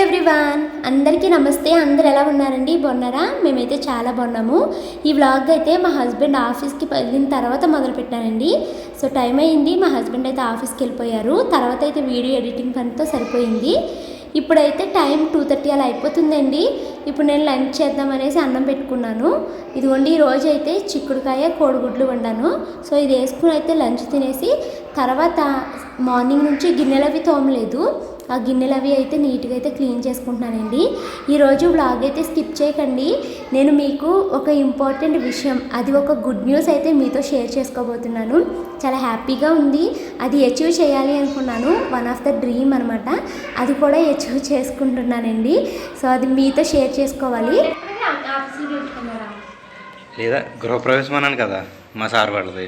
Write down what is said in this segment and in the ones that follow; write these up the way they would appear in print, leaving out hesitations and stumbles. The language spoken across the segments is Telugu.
ఎవ్రీవన్, అందరికీ నమస్తే. అందరు ఎలా ఉన్నారండి? బాగున్నారా? మేమైతే చాలా బాగున్నాము. ఈ వ్లాగ్ అయితే మా హస్బెండ్ ఆఫీస్కి వెళ్ళిన తర్వాత మొదలు పెట్టానండి. సో టైం అయింది, మా హస్బెండ్ అయితే ఆఫీస్కి వెళ్ళిపోయారు. తర్వాత అయితే వీడియో ఎడిటింగ్ పనితో సరిపోయింది. ఇప్పుడైతే టైం 2:30 అలా అయిపోతుందండి. ఇప్పుడు నేను లంచ్ చేద్దామనేసి అన్నం పెట్టుకున్నాను. ఇదిగోండి, ఈరోజు అయితే చిక్కుడుకాయ కోడిగుడ్లు వండాను. సో ఇది వేసుకుని అయితే లంచ్ తినేసి తర్వాత మార్నింగ్ నుంచి గిన్నెలు అవి తోమలేదు. ఆ గిన్నెలు అవి అయితే నీట్గా అయితే క్లీన్ చేసుకుంటున్నానండి. ఈరోజు వ్లాగ్ అయితే స్కిప్ చేయకండి. నేను మీకు ఒక ఇంపార్టెంట్ విషయం, అది ఒక గుడ్ న్యూస్ అయితే మీతో షేర్ చేసుకోబోతున్నాను. చాలా హ్యాపీగా ఉంది. అది అచీవ్ చేయాలి అనుకున్నాను. వన్ ఆఫ్ ద డ్రీమ్ అనమాట. అది కూడా అచీవ్ చేసుకుంటున్నానండి. సో అది మీతో షేర్ చేసుకోవాలి. లేదా గృహప్రవేశం అన్నాను కదా మా సార్ వాళ్ళది,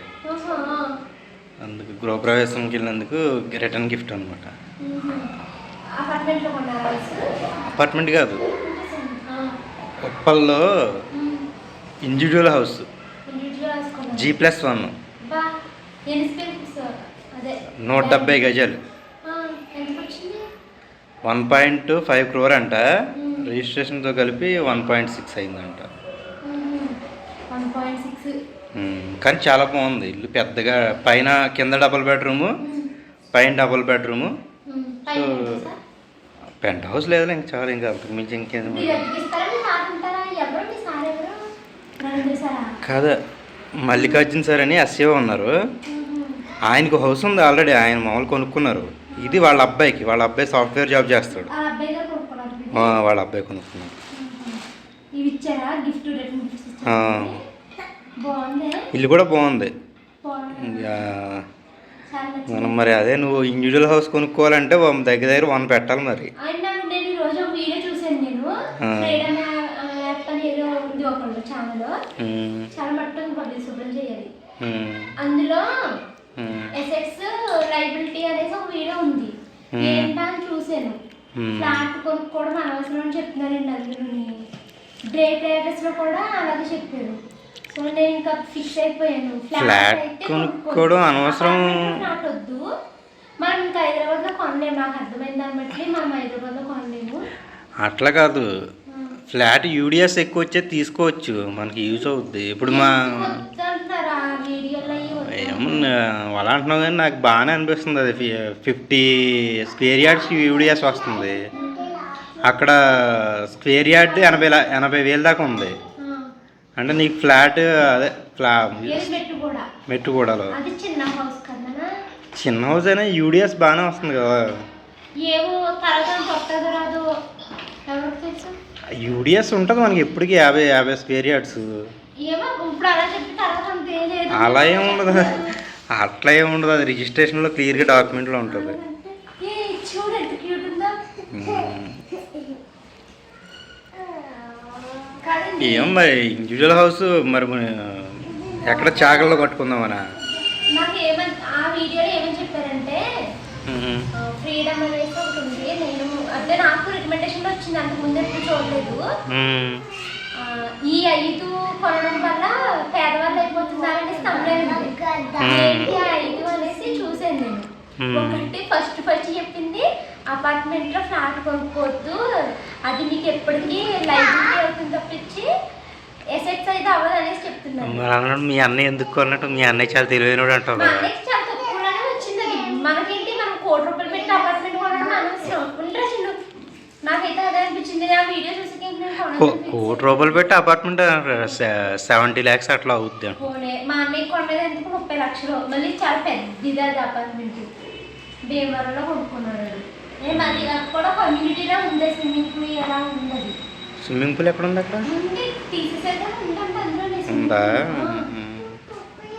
అందుకు గృహప్రవేశంకి వెళ్ళినందుకు రిటర్న్ గిఫ్ట్ అనమాట. అపార్ట్మెంట్ కాదు, ఉప్పల్లో ఇండివిజువల్ హౌస్ G+1 170 గజాలు 1.5 crore అంట. రిజిస్ట్రేషన్తో కలిపి 1.6 అయిందంట. కానీ చాలా బాగుంది ఇల్లు. పెద్దగా పైన కింద డబుల్ బెడ్రూము, పైన double bedroom. So penthouse లేదా ఇంక చాలా, ఇంకా అంతకు మించి ఇంకేం కాదా. మల్లికార్జున్ సార్ అని ఎస్ఏ ఉన్నారు, ఆయనకు హౌస్ ఉంది ఆల్రెడీ. ఆయన మామూలు కొనుక్కున్నారు. ఇది వాళ్ళ అబ్బాయి సాఫ్ట్వేర్ జాబ్ చేస్తాడు. వాళ్ళ అబ్బాయి కొనుక్కున్నారు. ఇల్లు కూడా బాగుంది. మనం మరి అదే, నువ్వు ఇండివిజువల్ హౌస్ కొనుక్కోవాలంటే దగ్గర 1 పెట్టాలి మరి. అందులో ఎసెట్స్ లయబిలిటీ అనేసి ఒక వీడియో ఉంది. ఏంటని చూసాను. ఫ్లాట్ కొనుక్కోవడం అనవసరం అని చెప్తున్నారండి. అందులోని బ్రేక్ అడ్రస్ లో కూడా అలాగే చెప్పారు. సో నేను ఇంకా ఫిక్స్ అయిపోయాను. ఫ్లాట్ కొనుక్కోవడం అనవసరం. ఫ్లాట్ వద్దు, మనం ఇంకా హైదరాబాద్ లో కొనలేము. నాకు అర్థమైంది దాన్ని బట్టి మనం హైదరాబాద్ లో కొనలేము. అట్లా కాదు, ఫ్లాట్ యూడిఎస్ ఎక్కువ వచ్చేది తీసుకోవచ్చు, మనకి యూజ్ అవుద్ది. ఇప్పుడు మా ఏమన్నా అలా అంటున్నావు, కానీ నాకు బాగానే అనిపిస్తుంది. అది 50 స్క్వేర్ యార్డ్స్ యూడిఎస్ వస్తుంది. అక్కడ స్క్వేర్ యార్డ్ 80,000 దాకా ఉంది. అంటే నీకు ఫ్లాట్ అదే మెట్టుగూడలో చిన్న హౌస్ అయినా యూడిఎస్ బాగానే వస్తుంది కదా. యూడిఎస్ ఉంటుంది మనకి ఎప్పటికీ 50 స్క్వేర్ యార్డ్స్. అలా ఏముండదు, అట్లా ఏముండదు. అది రిజిస్ట్రేషన్లో క్లియర్గా డాక్యుమెంట్లో ఉంటుంది. ఏం మరి ఇండివిజువల్ హౌస్ మరి ఎక్కడ చాకల్లో కట్టుకుందామనా? నాకు ఆ వీడియోలో ఏమని చెప్పారంటే ఫ్రీడమ్ అనేది ఒకటి ఉంది. నేను అంటే నాకు రికమెండేషన్ వచ్చింది, అంతకు ముందు ఎప్పుడు చూడలేదు. ఈ 5 కొనడం వల్ల పేదవాళ్ళు అయిపోతున్నారని ఏంటి 5 అనేసి చూసాను నేను. ఒకటి ఫస్ట్ చెప్పింది, అపార్ట్మెంట్ లో ఫ్లాట్ కొనుక్కోవద్దు, అది మీకు ఎప్పటికీ లైబిలిటీ అవుతుంది తప్పించి ఎసెట్స్ అయితే అవ్వదు అనేసి చెప్తున్నాను. మీ అన్నయ్య ఎందుకు కొన్నట్టు? మీ అన్నయ్య చాలా తెలివైనడు అంటావు. చాలా తక్కువలోనే వచ్చింది అది. మనకేంటి, మనం ₹1 కోటి పెట్టి అపార్ట్మెంట్ కొనడం అనవసరం. ఉండరా చిన్ను, నాకైతే అదే అనిపించింది. ఆ వీడియో చూసి ₹1 కోటి పెట్టి అపార్ట్మెంట్ 70 lakhs అట్లా అవుద్ది. మా అన్నయ్య కొన్నది ఎందుకు 30 లక్షలు. మళ్ళీ చాలా పెద్దది అది అపార్ట్మెంట్. భీమవరంలో కొనుక్కున్నాడు. అది కూడా కమ్యూనిటీలో ఉంది. స్విమ్మింగ్ పూల్ ఎలా ఉంది? స్విమ్మింగ్ పూల్ ఎక్కడ ఉంది? అక్కడ ఉందా?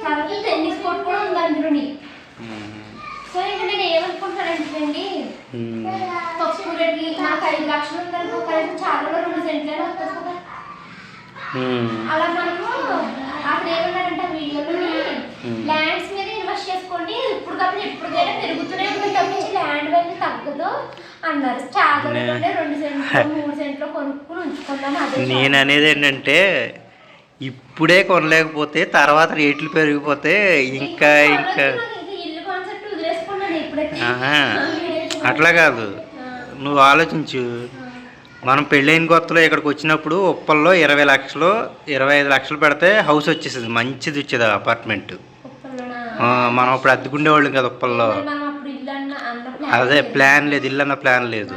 తర్వాత టెన్నిస్ కోర్ట్ కూడా ఉంది అందులోని. సో ఇంకా నేను ఏమనుకుంటానంటే తక్కువ రేట్కి నాకు 5 లక్షలు ఉందనుకో, కనీసం చాలా 2 సెంట్లైనా వస్తుంది కదా. అలా మనము అక్కడ ఏమన్నారంటే ఆ వీడియోలోని ల్యాండ్స్ మీద ఇన్వెస్ట్ చేసుకోండి, ఇప్పుడు కాబట్టి ఎప్పటికైనా పెరుగుతూనే ఉంటుంది తప్పించి ల్యాండ్ వాల్యూ తగ్గదు అన్నారు. చాలా 2 సెంట్లు 3 సెంట్లు కొనుక్కుని ఉంచుకున్నాను. అదే నేను అనేది ఏంటంటే, ఇప్పుడే కొనలేకపోతే తర్వాత రేట్లు పెరిగిపోతే ఇంకా ఇల్లు కాన్సెప్ట్ వదిలేసుకున్నాను ఇప్పుడైతే. అట్లా కాదు, నువ్వు ఆలోచించు. మనం పెళ్ళైన కొత్తలో ఇక్కడికి వచ్చినప్పుడు ఉప్పల్లో 20 లక్షలు 25 లక్షలు పెడితే హౌస్ వచ్చేసేది, మంచిది వచ్చేది అపార్ట్మెంట్. మనం అప్పుడు అద్దెకుండేవాళ్ళం కదా ఉప్పల్లో. అదే ప్లాన్ లేదు, ఇల్లు అన్న ప్లాన్ లేదు.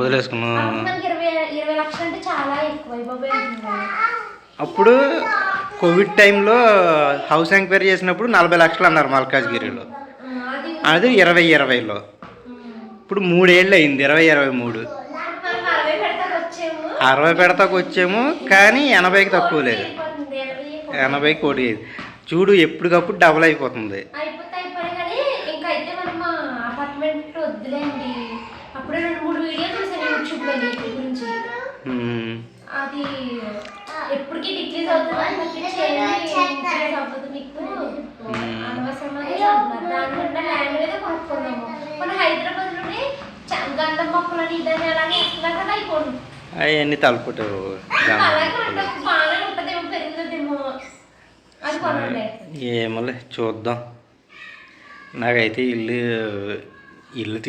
వదిలేసుకున్నాం. అప్పుడు కోవిడ్ టైంలో హౌస్ ఎంక్వైరీ చేసినప్పుడు 40 లక్షలు అన్నారు మల్కాజ్గిరిలో, అది 2020లో. ఇప్పుడు 3 ఏళ్ళు అయింది, 2023. 60 పెడతాకు వచ్చాము, కానీ 80కి తక్కువ లేదు. 80కి కోటి చూడు, ఎప్పటికప్పుడు డబుల్ అయిపోతుంది. ఎప్పటికీ డిక్రీజ్ అవుతుంది, దానికన్నా ల్యాండ్ మీద కొనుక్కున్నాము. మన హైదరాబాద్ లోనే గంధం మొక్కలని ఇదని అలాగే ఇస్తున్నారు కదా, అయిపోండి అవన్నీ తలుపుటారు. బాగానే ఉంటదేమో, పెరుగుతుందేమో, అది కొనండి. ఏమోలే చూద్దాం. నాకైతే ఇల్లు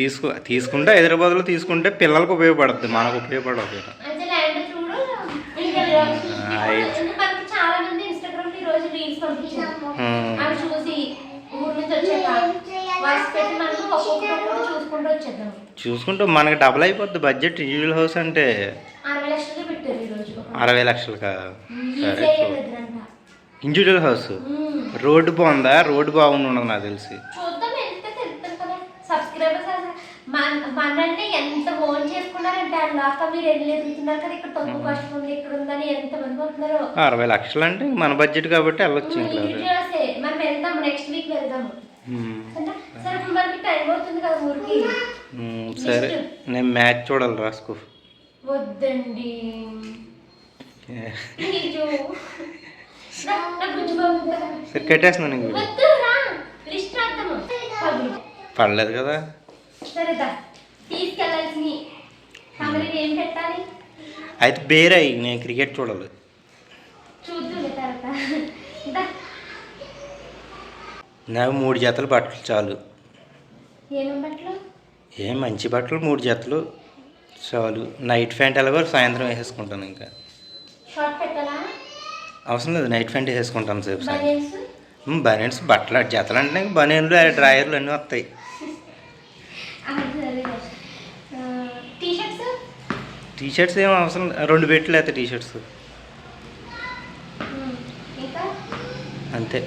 తీసుకుంటే హైదరాబాద్లో తీసుకుంటే పిల్లలకు ఉపయోగపడుతుంది, మనకు ఉపయోగపడదు. చాలా మంది ఇన్స్టాగ్రామ్ ఈ రోజు రీల్స్ పంపించారు, అవి చూసి ఊరు నుంచి వచ్చాక వాయిస్ పెట్టి మనం ఒక్కొక్కటి చూసుకుంటూ వచ్చేద్దాం. చూసుకుంటూ మనకి డబుల్ అయిపోద్ది బడ్జెట్. ఇండివిజువల్ హౌస్ అంటే 60 లక్షలు పెట్టారు ఈరోజు. 60 లక్షలుకా? సరే, ఇండివిజువల్ హౌస్ రోడ్డు బాగుందా? రోడ్డు బాగుంది ఉండదు నాకు తెలిసి. చూద్దాం, వెళ్తే తెలుస్తుంది కదా. సబ్స్క్రైబర్స్ మనల్ని ఎంత ఓన్ చేసుకున్నారంటే అన్నాక మీరు వెళ్ళి ఎదుగుతున్నారు కదా, ఇక్కడ తక్కువ కష్టం ఉంది, ఇక్కడ ఉందని ఎంతమంది పోతున్నారు. 60 లక్షలు అంటే మన బడ్జెట్ కాబట్టి వెళ్ళొచ్చు. మనం వెళ్దాం, నెక్స్ట్ వీక్ వెళ్దాము. సరే, మనకి టైం అవుతుంది కదా ఊరికి. సరే, నేను మ్యాచ్ చూడాలి, రాసుకో. వద్దండి, సరే కట్టేస్తున్నాను. ఇంక పడలేదు కదా. అయితే బేరే, నేను క్రికెట్ చూడాలి. నాకు 3 జతలు బట్టలు చాలు. ఏం మంచి బట్టలు 3 జతలు చాలు. నైట్ ప్యాంట్ ఎలాగో సాయంత్రం వేసేసుకుంటాను. ఇంకా అవసరం లేదు, నైట్ ప్యాంట్ వేసేసుకుంటాను సేపు సాయంత్రం. బనియన్స్ బట్టలు జతలు అంటే బనియన్లు డ్రాయర్లు అన్నీ వస్తాయి. టీషర్ట్స్ ఏమో అవసరం, 2 పెట్టలు అయితే టీషర్ట్స్ అంతే.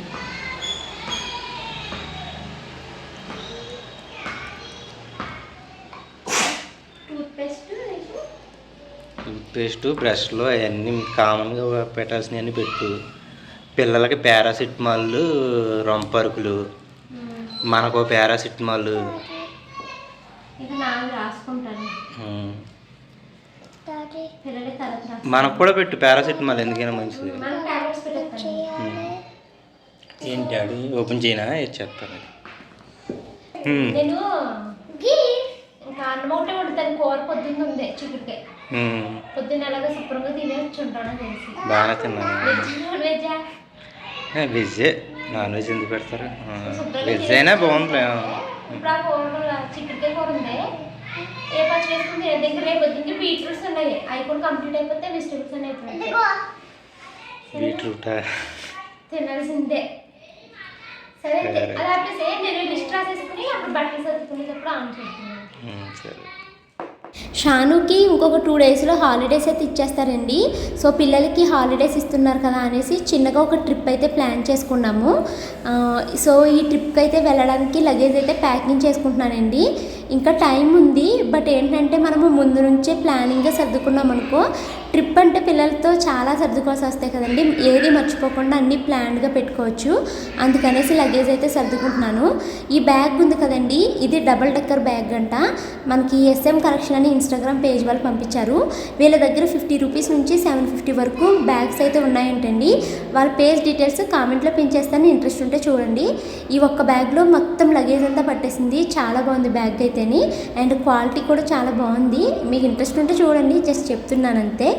టూత్పేస్ట్, బ్రష్లు అవన్నీ కామన్గా పెట్టాల్సినవన్నీ పెట్టు. పిల్లలకి పారాసిటమాల్, రొంపరుకులు, మనకు పారాసిటమాల్. మనకు కూడా పెట్టు పారాసిటమాల్, ఎందుకైనా మంచిది. ఏంటి అది ఓపెన్ చేయనా? చెప్తాను. అన్నమౌటే ఉంటుంది, కూర పొద్దున్న ఉంది చిక్కుడుకాయ. పొద్దున్న ఎలాగో శుభ్రంగా తినేస్తుంటాను తెలిసి. బాగా తిన్నాను. వెజ్, నాన్ వెజ్ ఎందుకు పెడతారు? వెజ్ అయినా బాగుంది. ఇప్పుడు ఆ కూర చిక్కుడుకాయ కూర ఉంది, ఏ పచ్చి వేసుకుని దగ్గర రేపు పొద్దున్నకి బీట్రూట్స్ ఉన్నాయి, అవి కూడా కంప్లీట్ అయిపోతే వెజిటేబుల్స్ అన్నీ అయిపోతాయి. బీట్రూటా తినాల్సిందే. సరే, అలా నేను లిస్ట్ రాసేసుకుని అప్పుడు బట్టలు సర్దుకునేటప్పుడు ఆన్ చేస్తున్నాను. సరే. షానుకి ఇంకొక 2 డేస్లో హాలిడేస్ అయితే ఇచ్చేస్తారండి. సో పిల్లలకి హాలిడేస్ ఇస్తున్నారు కదా అనేసి చిన్నగా ఒక ట్రిప్ అయితే ప్లాన్ చేసుకున్నాము. సో ఈ ట్రిప్కి అయితే వెళ్ళడానికి లగేజ్ అయితే ప్యాకింగ్ చేసుకుంటున్నానండి. ఇంకా టైం ఉంది, బట్ ఏంటంటే మనము ముందు నుంచే ప్లానింగ్గా సర్దుకున్నాం అనుకో, ట్రిప్ అంటే పిల్లలతో చాలా సర్దుకోవాల్సి వస్తాయి కదండి, ఏది మర్చిపోకుండా అన్నీ ప్లాన్డ్గా పెట్టుకోవచ్చు. అందుకనేసి లగేజ్ అయితే సర్దుకుంటున్నాను. ఈ బ్యాగ్ ఉంది కదండి, ఇది డబుల్ డెక్కర్ బ్యాగ్ అంట. మనకి SM కలెక్షన్ అని ఇన్స్టాగ్రామ్ పేజ్ వాళ్ళు పంపించారు. వీళ్ళ దగ్గర 50 రూపీస్ నుంచి 750 వరకు బ్యాగ్స్ అయితే ఉన్నాయంటండి. వాళ్ళ పేజ్ డీటెయిల్స్ కామెంట్లో పెంచేస్తాను, ఇంట్రెస్ట్ ఉంటే చూడండి. ఈ ఒక్క బ్యాగ్లో మొత్తం లగేజ్ అంతా పట్టేసింది. చాలా బాగుంది బ్యాగ్ అయితేని, అండ్ క్వాలిటీ కూడా చాలా బాగుంది. మీకు ఇంట్రెస్ట్ ఉంటే చూడండి, జస్ట్ చెప్తున్నాను అంతే.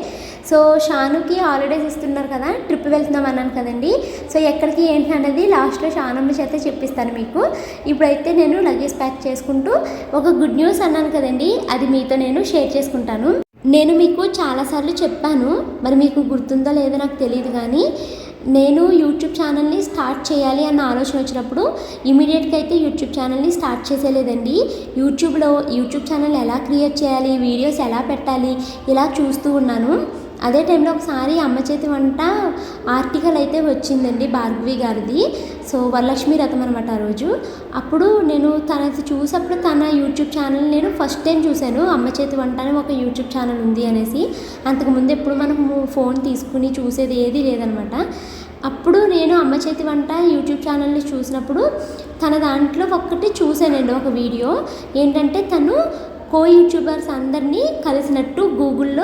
సో షానుకి హాలిడేస్ ఇస్తున్నారు కదా, ట్రిప్ వెళ్తున్నాం అన్నాను కదండి. సో ఎక్కడికి ఏంటి అనేది లాస్ట్లో షానమ్మ చేత చెప్పిస్తాను మీకు. ఇప్పుడైతే నేను లగేజ్ ప్యాక్ చేసుకుంటూ ఒక గుడ్ న్యూస్ అన్నాను కదండి, అది మీతో నేను షేర్ చేసుకుంటాను. నేను మీకు చాలాసార్లు చెప్పాను, మరి మీకు గుర్తుందో లేదో నాకు తెలియదు, కానీ నేను యూట్యూబ్ ఛానల్ని స్టార్ట్ చేయాలి అన్న ఆలోచన వచ్చినప్పుడు ఇమీడియట్గా అయితే యూట్యూబ్ ఛానల్ని స్టార్ట్ చేసేలేదండి. యూట్యూబ్ ఛానల్ ఎలా క్రియేట్ చేయాలి, వీడియోస్ ఎలా పెట్టాలి, ఇలా చూస్తూ ఉన్నాను. అదే టైంలో ఒకసారి అమ్మ చేతి వంట ఆర్టికల్ అయితే వచ్చిందండి, భార్గవి గారిది. సో వరలక్ష్మి రథం అనమాట ఆ రోజు. అప్పుడు నేను తనది చూసప్పుడు తన యూట్యూబ్ ఛానల్ నేను ఫస్ట్ టైం చూశాను. అమ్మ చేతి వంట అని ఒక యూట్యూబ్ ఛానల్ ఉంది అనేసి. అంతకుముందు ఎప్పుడు మనము ఫోన్ తీసుకుని చూసేది ఏది లేదనమాట. అప్పుడు నేను అమ్మ చేతి వంట యూట్యూబ్ ఛానల్ని చూసినప్పుడు తన దాంట్లో ఒక్కటి చూశానండి, ఒక వీడియో. ఏంటంటే తను యూట్యూబర్స్ అందరినీ కలిసినట్టు గూగుల్లో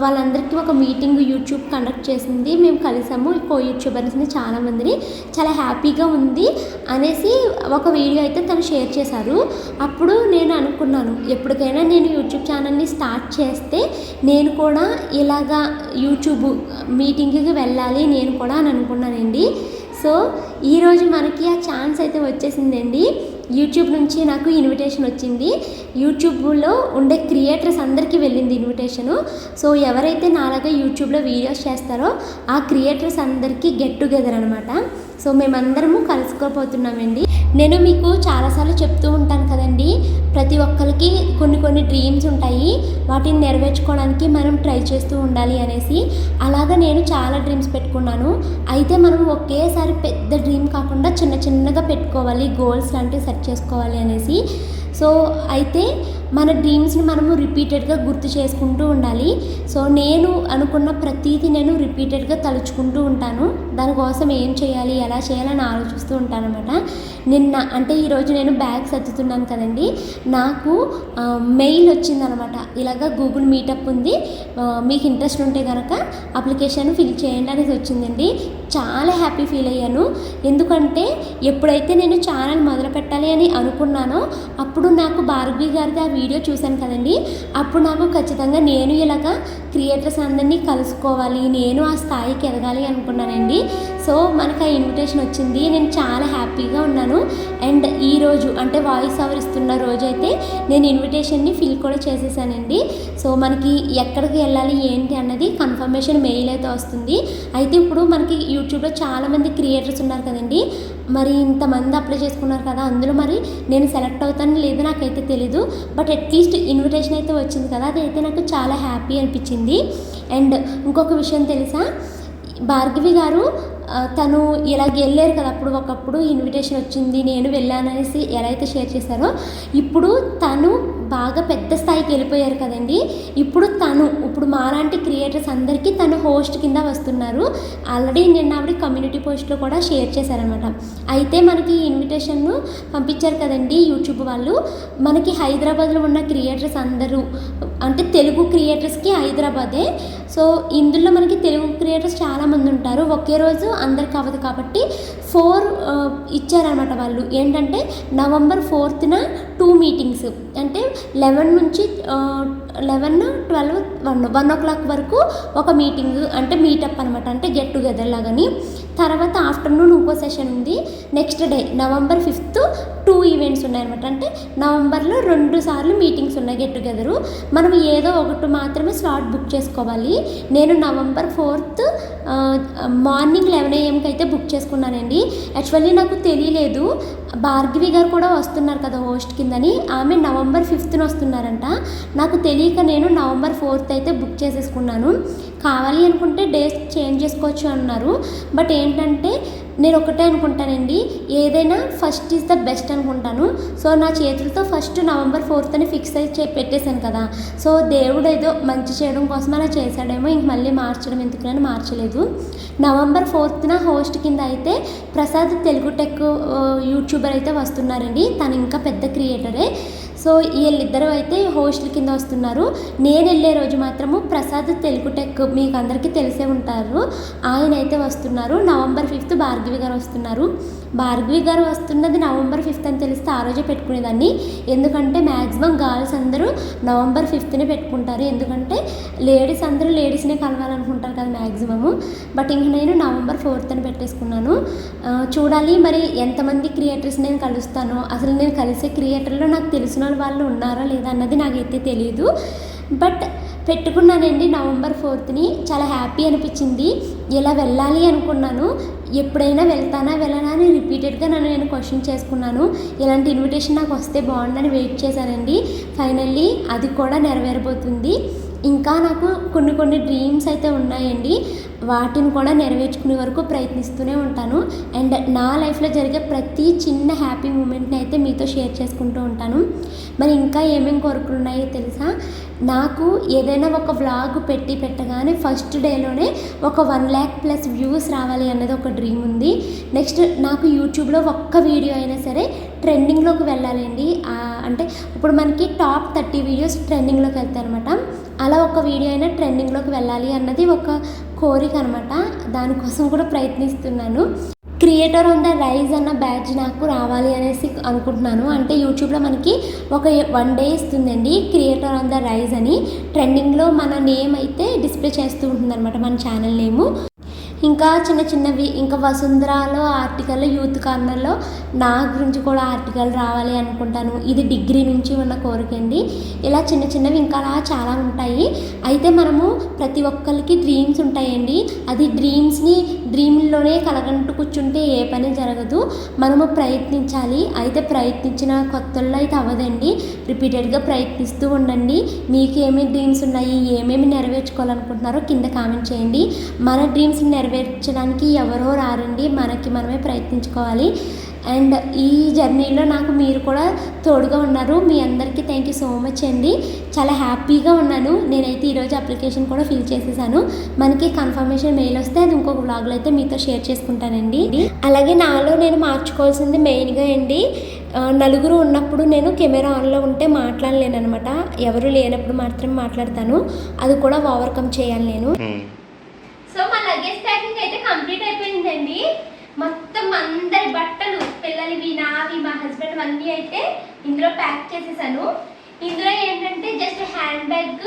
వాళ్ళందరికీ ఒక మీటింగ్ యూట్యూబ్ కండక్ట్ చేసింది. మేము కలిసాము యూట్యూబర్స్ని చాలామందిని, చాలా హ్యాపీగా ఉంది అనేసి ఒక వీడియో అయితే తను షేర్ చేశారు. అప్పుడు నేను అనుకున్నాను, ఎప్పటికైనా నేను యూట్యూబ్ ఛానల్ని స్టార్ట్ చేస్తే నేను కూడా ఇలాగా యూట్యూబ్ మీటింగ్కి వెళ్ళాలి నేను కూడా అని అనుకున్నానండి. సో ఈరోజు మనకి ఆ ఛాన్స్ అయితే వచ్చేసిందండి. యూట్యూబ్ నుంచి నాకు ఇన్విటేషన్ వచ్చింది. యూట్యూబ్లో ఉండే క్రియేటర్స్ అందరికీ వెళ్ళింది ఇన్విటేషను. సో ఎవరైతే నాలాగా యూట్యూబ్లో వీడియోస్ చేస్తారో ఆ క్రియేటర్స్ అందరికీ గెట్ టుగెదర్ అనమాట. సో మేమందరము కలుసుకోపోతున్నామండి. నేను మీకు చాలాసార్లు చెప్తూ ఉంటాను కదండి, ప్రతి ఒక్కరికి కొన్ని డ్రీమ్స్ ఉంటాయి, వాటిని నెరవేర్చుకోవడానికి మనం ట్రై చేస్తూ ఉండాలి అనేసి. అలాగా నేను చాలా డ్రీమ్స్ పెట్టుకున్నాను. అయితే మనం ఒకేసారి పెద్ద డ్రీమ్ కాకుండా చిన్నగా పెట్టుకోవాలి, గోల్స్ లాంటివి సెట్ చేసుకోవాలి అనేసి. సో అయితే మన డ్రీమ్స్ని మనము రిపీటెడ్గా గుర్తు చేసుకుంటూ ఉండాలి. సో నేను అనుకున్న ప్రతీది నేను రిపీటెడ్గా తలుచుకుంటూ ఉంటాను. దానికోసం ఏం చేయాలి, ఎలా చేయాలని ఆలోచిస్తూ ఉంటాను అనమాట. అంటే ఈరోజు నేను బ్యాగ్ సర్దుతున్నాను కదండి, నాకు మెయిల్ వచ్చిందనమాట, ఇలాగ గూగుల్ మీటప్ ఉంది, మీకు ఇంట్రెస్ట్ ఉంటే కనుక అప్లికేషన్ ఫిల్ చేయండి అనేది వచ్చిందండి. చాలా హ్యాపీ ఫీల్ అయ్యాను. ఎందుకంటే ఎప్పుడైతే నేను ఛానల్ మొదలు పెట్టాలి అని అనుకున్నానో అప్పుడు నాకు భార్గవి గారిది ఆ వీడియో చూశాను కదండి, అప్పుడు నాకు ఖచ్చితంగా నేను ఇలాగా క్రియేటర్స్ అందరినీ కలుసుకోవాలి, నేను ఆ స్థాయికి ఎదగాలి అనుకున్నానండి. సో మనకు ఆ ఇన్విటేషన్ వచ్చింది, నేను చాలా హ్యాపీగా ఉన్నాను. అండ్ ఈరోజు అంటే వాయిస్ ఓవర్ ఇస్తున్న రోజైతే నేను ఇన్విటేషన్ని ఫిల్ కూడా చేసేసానండి. సో మనకి ఎక్కడికి వెళ్ళాలి ఏంటి అన్నది కన్ఫర్మేషన్ మెయిల్ అయితే వస్తుంది. అయితే ఇప్పుడు మనకి యూట్యూబ్లో చాలామంది క్రియేటర్స్ ఉన్నారు కదండి, మరి ఇంతమంది అప్లై చేసుకున్నారు కదా, అందులో మరి నేను సెలెక్ట్ అవుతాను లేదో నాకైతే తెలీదు. బట్ అట్లీస్ట్ ఇన్విటేషన్ అయితే వచ్చింది కదా, అదైతే నాకు చాలా హ్యాపీ అనిపించింది. అండ్ ఇంకొక విషయం తెలుసా, భార్గవి గారు తను ఇలాగ వెళ్ళారు కదా, ఒకప్పుడు ఇన్విటేషన్ వచ్చింది నేను వెళ్ళాననేసి ఎలా అయితే షేర్ చేశారో, ఇప్పుడు తను బాగా పెద్ద స్థాయికి వెళ్ళిపోయారు కదండి. ఇప్పుడు మాలాంటి క్రియేటర్స్ అందరికీ తను హోస్ట్ కింద వస్తున్నారు. ఆల్రెడీ నిన్న ఆవిడ కమ్యూనిటీ పోస్ట్లో కూడా షేర్ చేశారనమాట. అయితే మనకి ఇన్విటేషన్ను పంపించారు కదండి యూట్యూబ్ వాళ్ళు. మనకి హైదరాబాద్లో ఉన్న క్రియేటర్స్ అందరూ అంటే తెలుగు క్రియేటర్స్కి హైదరాబాదే. సో ఇందులో మనకి తెలుగు క్రియేటర్స్ చాలామంది ఉంటారు. ఒకే రోజు అందరికి అవ్వదు కాబట్టి 4 ఇచ్చారనమాట వాళ్ళు. ఏంటంటే November 4th 2 మీటింగ్స్, అంటే 11 నుంచి 11, 12, 1 o'clock వరకు ఒక మీటింగ్, అంటే మీటప్ అనమాట, అంటే గెట్ టుగెదర్ లాగని. తర్వాత ఆఫ్టర్నూన్ ఇంకో సెషన్ ఉంది. Next day November 5th 2 events ఉన్నాయన్నమాట. అంటే నవంబర్లో 2 సార్లు మీటింగ్స్ ఉన్నాయి గెట్ టుగెదరు. మనం ఏదో ఒకటి మాత్రమే స్లాట్ బుక్ చేసుకోవాలి. నేను November 4th మార్నింగ్ 11 AM అయితే బుక్ చేసుకున్నానండి. యాక్చువల్లీ నాకు తెలియలేదు, భార్గవి గారు కూడా వస్తున్నారు కదా హోస్ట్ కిందని, ఆమె November 5th వస్తున్నారంట. నాకు తెలియక నేను November 4th అయితే బుక్ చేసేసుకున్నాను. కావాలి అనుకుంటే డేస్ చేంజ్ చేసుకోవచ్చు అన్నారు. బట్ ఏంటంటే నేను ఒకటే అనుకుంటానండి, ఏదైనా ఫస్ట్ ఈజ్ ద బెస్ట్ అనుకుంటాను. సో నా చేతులతో ఫస్ట్ November 4th అని ఫిక్స్ అయి పెట్టేశాను కదా. సో దేవుడు ఏదో మంచి చేయడం కోసం అలా చేశాడేమో, ఇంక మళ్ళీ మార్చడం ఎందుకులని మార్చలేదు. November 4th హోస్ట్ కింద అయితే ప్రసాద్ తెలుగు టెక్ యూట్యూబర్ అయితే వస్తున్నారండి. తను ఇంకా పెద్ద క్రియేటరే. సో వీళ్ళిద్దరూ అయితే హోస్టల్ కింద వస్తున్నారు. నేను వెళ్ళే రోజు మాత్రము ప్రసాద్ తెలుగు టెక్ మీకు అందరికీ తెలిసే ఉంటారు, ఆయన అయితే వస్తున్నారు. నవంబర్ 5th భార్గవి గారు వస్తున్నారు. భార్గవి గారు వస్తున్నది నవంబర్ 5th అని తెలిస్తే ఆ రోజే పెట్టుకునేదాన్ని. ఎందుకంటే మ్యాక్సిమం గర్ల్స్ అందరూ నవంబర్ 5th పెట్టుకుంటారు. ఎందుకంటే లేడీస్ అందరూ లేడీస్నే కలవాలనుకుంటారు కదా మ్యాక్సిమము. బట్ ఇంక నేను నవంబర్ 4th అని పెట్టేసుకున్నాను. చూడాలి మరి ఎంతమంది క్రియేటర్స్ నేను కలుస్తానో. అసలు నేను కలిసే క్రియేటర్లో నాకు తెలిసిన వాళ్ళు ఉన్నారా లేదా అన్నది నాకైతే తెలియదు. బట్ పెట్టుకున్నానండి నవంబర్ 4th. చాలా హ్యాపీ అనిపించింది. ఇలా వెళ్ళాలి అనుకున్నాను, ఎప్పుడైనా వెళ్తానా వెళ్ళనా అని రిపీటెడ్గా నన్ను నేను క్వశ్చన్ చేసుకున్నాను. ఇలాంటి ఇన్విటేషన్ నాకు వస్తే బాగుండని వెయిట్ చేశానండి. ఫైనల్లీ అది కూడా నెరవేరబోతుంది. ఇంకా నాకు కొన్ని డ్రీమ్స్ అయితే ఉన్నాయండి, వాటిని కూడా నెరవేర్చుకునే వరకు ప్రయత్నిస్తూనే ఉంటాను. అండ్ నా లైఫ్లో జరిగే ప్రతి చిన్న హ్యాపీ మూమెంట్ని అయితే మీతో షేర్ చేసుకుంటూ ఉంటాను. మరి ఇంకా ఏమేమి కోరికలు ఉన్నాయో తెలుసా? నాకు ఏదైనా ఒక వ్లాగ్ పెట్టగానే ఫస్ట్ డేలోనే ఒక 1 lakh+ వ్యూస్ రావాలి అన్నది ఒక డ్రీమ్ ఉంది. నెక్స్ట్ నాకు యూట్యూబ్లో ఒక్క వీడియో అయినా సరే ట్రెండింగ్లోకి వెళ్ళాలండి. అంటే ఇప్పుడు మనకి టాప్ 30 వీడియోస్ ట్రెండింగ్లోకి వెళ్తాయి అనమాట. అలా ఒక వీడియో అయినా ట్రెండింగ్లోకి వెళ్ళాలి అన్నది ఒక కోరిక అనమాట. దానికోసం కూడా ప్రయత్నిస్తున్నాను. క్రియేటర్ ఆన్ ద రైజ్ అన్న బ్యాడ్జ్ నాకు రావాలి అనేసి అనుకుంటున్నాను. అంటే యూట్యూబ్లో మనకి ఒక 1 day ఇస్తుందండి, క్రియేటర్ ఆన్ ద రైజ్ అని. ట్రెండింగ్లో మన నేమ్ అయితే డిస్ప్లే చేస్తూ ఉంటుందన్నమాట, మన ఛానల్ నేము. ఇంకా చిన్నవి ఇంకా వసుంధరాలో ఆర్టికల్, యూత్ కార్నర్లో నా గురించి కూడా ఆర్టికల్ రావాలి అనుకుంటాను. ఇది డిగ్రీ నుంచి ఉన్న కోరిక అండి. ఇలా చిన్నవి ఇంకా అలా చాలా ఉంటాయి. అయితే మనము ప్రతి ఒక్కరికి డ్రీమ్స్ ఉంటాయండి. అది డ్రీమ్లోనే కలగంటూ కూర్చుంటే ఏ పని జరగదు. మనము ప్రయత్నించాలి. అయితే ప్రయత్నించిన కొత్తల్లో అయితే అవ్వదండి, రిపీటెడ్గా ప్రయత్నిస్తూ ఉండండి. మీకు ఏమేమి డ్రీమ్స్ ఉన్నాయి, ఏమేమి నెరవేర్చుకోవాలనుకుంటున్నారో కింద కామెంట్ చేయండి. మన డ్రీమ్స్ని నెరవేర్చడానికి ఎవరో రారండి, మనకి మనమే ప్రయత్నించుకోవాలి. అండ్ ఈ జర్నీలో నాకు మీరు కూడా తోడుగా ఉన్నారు. మీ అందరికీ థ్యాంక్ యూ సో మచ్ అండి. చాలా హ్యాపీగా ఉన్నాను. నేనైతే ఈరోజు అప్లికేషన్ కూడా ఫిల్ చేసేసాను. మనకి కన్ఫర్మేషన్ మెయిల్ వస్తే అది ఇంకొక వ్లాగ్లో అయితే మీతో షేర్ చేసుకుంటానండి. అలాగే నాలో నేను మార్చుకోవాల్సింది మెయిన్గా అండి, నలుగురు ఉన్నప్పుడు నేను కెమెరా ఆన్లో ఉంటే మాట్లాడలేను అనమాట. ఎవరు లేనప్పుడు మాత్రం మాట్లాడతాను. అది కూడా ఓవర్కమ్ చేయాలి నేను. సో మా లగేజ్ ప్యాకింగ్ అయితే కంప్లీట్ అయిపోయిందండి. మొత్తం అందరి బట్టలు, పిల్లలవి, నావి, మా హస్బెండ్ అన్నీ అయితే ఇందులో ప్యాక్ చేసేసాను. ఇందులో ఏంటంటే just hand bag,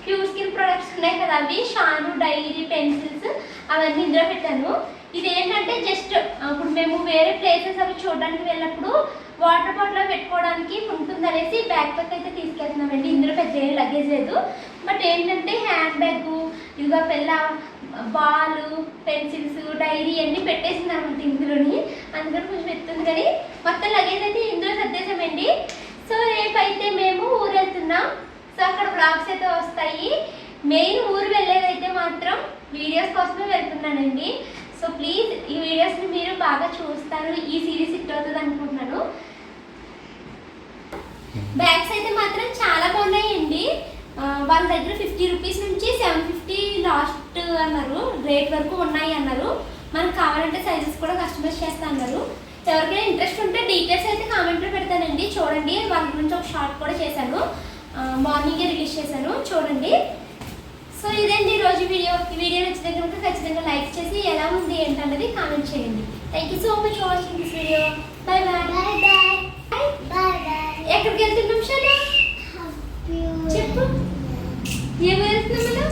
pure skin products ఉన్నాయి కదా, అవి షాను, డైరీ, పెన్సిల్స్ అవన్నీ ఇందులో పెట్టాను. ఇది ఏంటంటే జస్ట్ ఇప్పుడు మేము వేరే ప్లేసెస్ అవి చూడడానికి వెళ్ళినప్పుడు వాటర్ బాటిల్ పెట్టుకోవడానికి ఉంటుందనేసి బ్యాక్ ప్యాక్ అయితే తీసుకెళ్తున్నామండి. ఇందులో పెద్ద లగేజ్ లేదు. బట్ ఏంటంటే హ్యాండ్ బ్యాగ్, ఇదిగో పిల్ల బాలు, పెన్సిల్స్, డైరీ అన్నీ పెట్టేసింది అనమాట ఇందులోని. అందుకని కొంచెం ఎత్తుంది, కానీ మొత్తం లగేజ్ అయితే ఇందులో సర్దేశామండి. సో రేపైతే మేము ఊరు వెళ్తున్నాం. సో అక్కడ బ్లాగ్స్ అయితే వస్తాయి. మెయిన్ ఊరు వెళ్ళేదైతే మాత్రం వీడియోస్ కోసమే వెళ్తున్నానండి. సో ప్లీజ్ ఈ వీడియోస్ని మీరు బాగా చూస్తారు. ఈ సిరీస్ హిట్ అవుతుంది అనుకుంటున్నాను. బ్యాగ్స్ అయితే మాత్రం చాలా బాగున్నాయండి. వాళ్ళ దగ్గర 50 రూపీస్ నుంచి 750 లాస్ట్ అన్నారు, రేట్ వరకు ఉన్నాయి అన్నారు. మనకు కావాలంటే సైజెస్ కూడా కస్టమైజ్ చేస్తా అన్నారు. ఎవరికైనా ఇంట్రెస్ట్ ఉంటే డీటెయిల్స్ అయితే కామెంట్లో పెడతానండి, చూడండి. వాళ్ళ గురించి ఒక షార్ట్ కూడా చేశాను, మార్నింగే రిలీజ్ చేశాను, చూడండి. సో ఇదండి ఈరోజు వీడియో. ఈ వీడియో నచ్చితే కనుక ఖచ్చితంగా లైక్ చేసి ఎలా ఉంది ఏంటన్నది కామెంట్ చేయండి. Thank you so much for watching this video. Bye bye. ఎక్కడికి వెళ్తున్నాం షాను చెప్పు. ఏం వెళ్తున్నాం?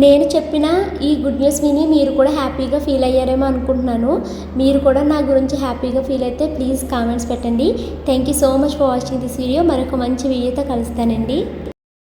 నేను చెప్పిన ఈ గుడ్ న్యూస్ విని మీరు కూడా హ్యాపీగా ఫీల్ అయ్యారేమో అనుకుంటున్నాను. మీరు కూడా నా గురించి హ్యాపీగా ఫీల్ అయితే ప్లీజ్ కామెంట్స్ పెట్టండి. Thank you so much for watching this video. మరొక మంచి వీడియోతో కలుస్తానండి.